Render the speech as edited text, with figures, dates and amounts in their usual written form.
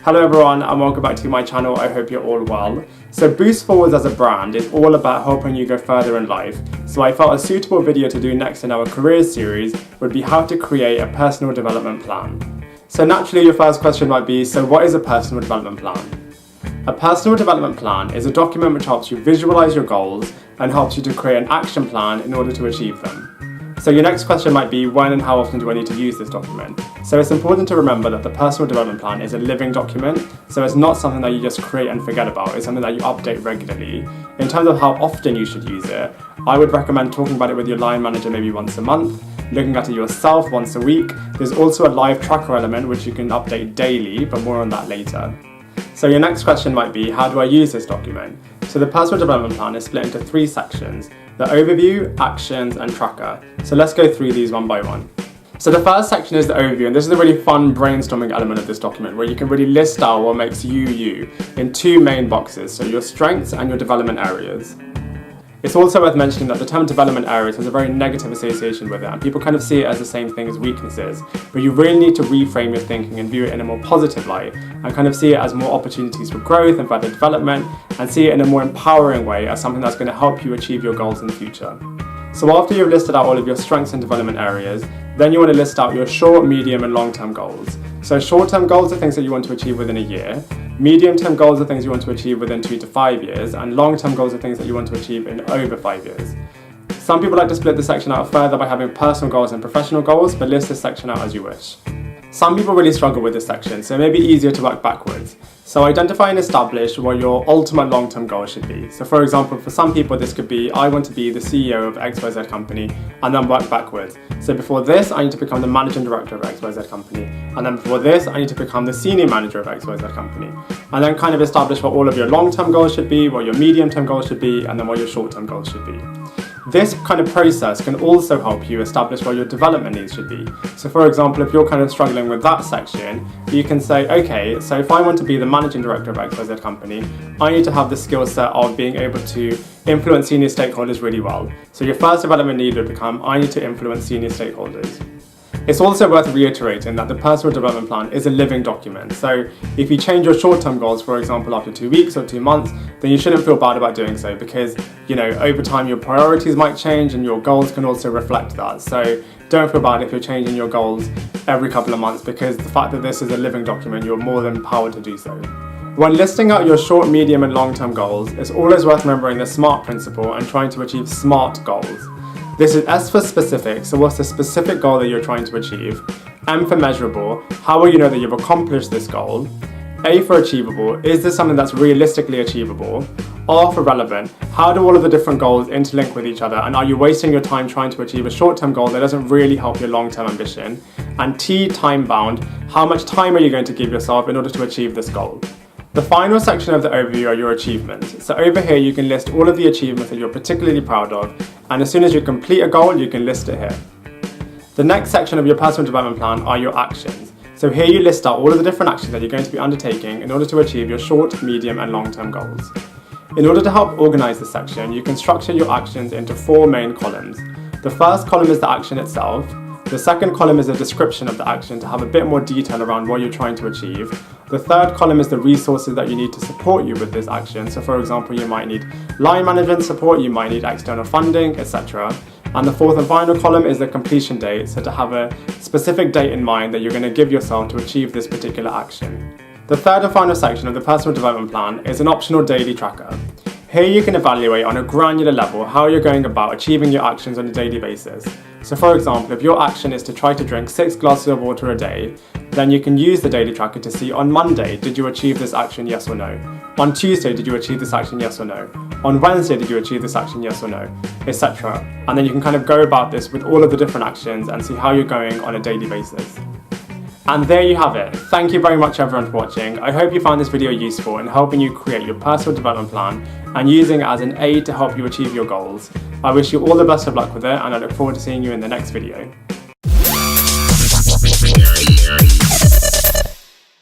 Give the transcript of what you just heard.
Hello everyone and welcome back to my channel. I hope you're all well. So Boost Forwards as a brand is all about helping you go further in life. So I felt a suitable video to do next in our careers series would be how to create a personal development plan. So naturally your first question might be, so what is a personal development plan? A personal development plan is a document which helps you visualize your goals and helps you to create an action plan in order to achieve them. So your next question might be, when and how often do I need to use this document? So it's important to remember that the personal development plan is a living document, so it's not something that you just create and forget about, it's something that you update regularly. In terms of how often you should use it, I would recommend talking about it with your line manager maybe once a month, looking at it yourself once a week. There's also a live tracker element which you can update daily, but more on that later. So your next question might be, how do I use this document? So the personal development plan is split into 3 sections: the overview, actions, and tracker. So let's go through these one by one. So the first section is the overview, and this is a really fun brainstorming element of this document where you can really list out what makes you in 2 main boxes, so your strengths and your development areas. It's also worth mentioning that the term development areas has a very negative association with it, and people kind of see it as the same thing as weaknesses, but you really need to reframe your thinking and view it in a more positive light, and kind of see it as more opportunities for growth and further development, and see it in a more empowering way as something that's going to help you achieve your goals in the future. So after you've listed out all of your strengths and development areas, then you want to list out your short, medium, and long-term goals. So short-term goals are things that you want to achieve within a year, medium-term goals are things you want to achieve within 2 to 5 years, and long-term goals are things that you want to achieve in over 5 years. Some people like to split this section out further by having personal goals and professional goals, but list this section out as you wish. Some people really struggle with this section, so it may be easier to work backwards. So identify and establish what your ultimate long-term goal should be. So for example, for some people this could be, I want to be the CEO of XYZ company, and then work backwards. So before this, I need to become the managing director of XYZ company. And then before this, I need to become the senior manager of XYZ company. And then kind of establish what all of your long-term goals should be, what your medium-term goals should be, and then what your short-term goals should be. This kind of process can also help you establish what your development needs should be. So for example, if you're kind of struggling with that section, you can say, okay, so if I want to be the managing director of XYZ company, I need to have the skill set of being able to influence senior stakeholders really well. So your first development need would become, I need to influence senior stakeholders. It's also worth reiterating that the personal development plan is a living document. So if you change your short-term goals, for example, after 2 weeks or 2 months, then you shouldn't feel bad about doing so because, over time your priorities might change and your goals can also reflect that. So don't feel bad if you're changing your goals every couple of months, because the fact that this is a living document, you're more than empowered to do so. When listing out your short, medium, and long-term goals, it's always worth remembering the SMART principle and trying to achieve SMART goals. This is S for specific, so what's the specific goal that you're trying to achieve? M for measurable, how will you know that you've accomplished this goal? A for achievable, is this something that's realistically achievable? R for relevant, how do all of the different goals interlink with each other, and are you wasting your time trying to achieve a short-term goal that doesn't really help your long-term ambition? And T, time bound, how much time are you going to give yourself in order to achieve this goal? The final section of the overview are your achievements. So over here you can list all of the achievements that you're particularly proud of, and as soon as you complete a goal, you can list it here. The next section of your personal development plan are your actions. So here you list out all of the different actions that you're going to be undertaking in order to achieve your short, medium, and long-term goals. In order to help organize this section, you can structure your actions into 4 main columns. The first column is the action itself. The second column is a description of the action to have a bit more detail around what you're trying to achieve. The third column is the resources that you need to support you with this action. So for example, you might need line management support, you might need external funding, etc. And the fourth and final column is the completion date, so to have a specific date in mind that you're going to give yourself to achieve this particular action. The third and final section of the personal development plan is an optional daily tracker. Here you can evaluate on a granular level how you're going about achieving your actions on a daily basis. So for example, if your action is to try to drink 6 glasses of water a day, then you can use the daily tracker to see on Monday, did you achieve this action, yes or no? On Tuesday, did you achieve this action, yes or no? On Wednesday, did you achieve this action, yes or no? Etc. And then you can kind of go about this with all of the different actions and see how you're going on a daily basis. And there you have it. Thank you very much everyone for watching. I hope you found this video useful in helping you create your personal development plan and using it as an aid to help you achieve your goals. I wish you all the best of luck with it, and I look forward to seeing you in the next video.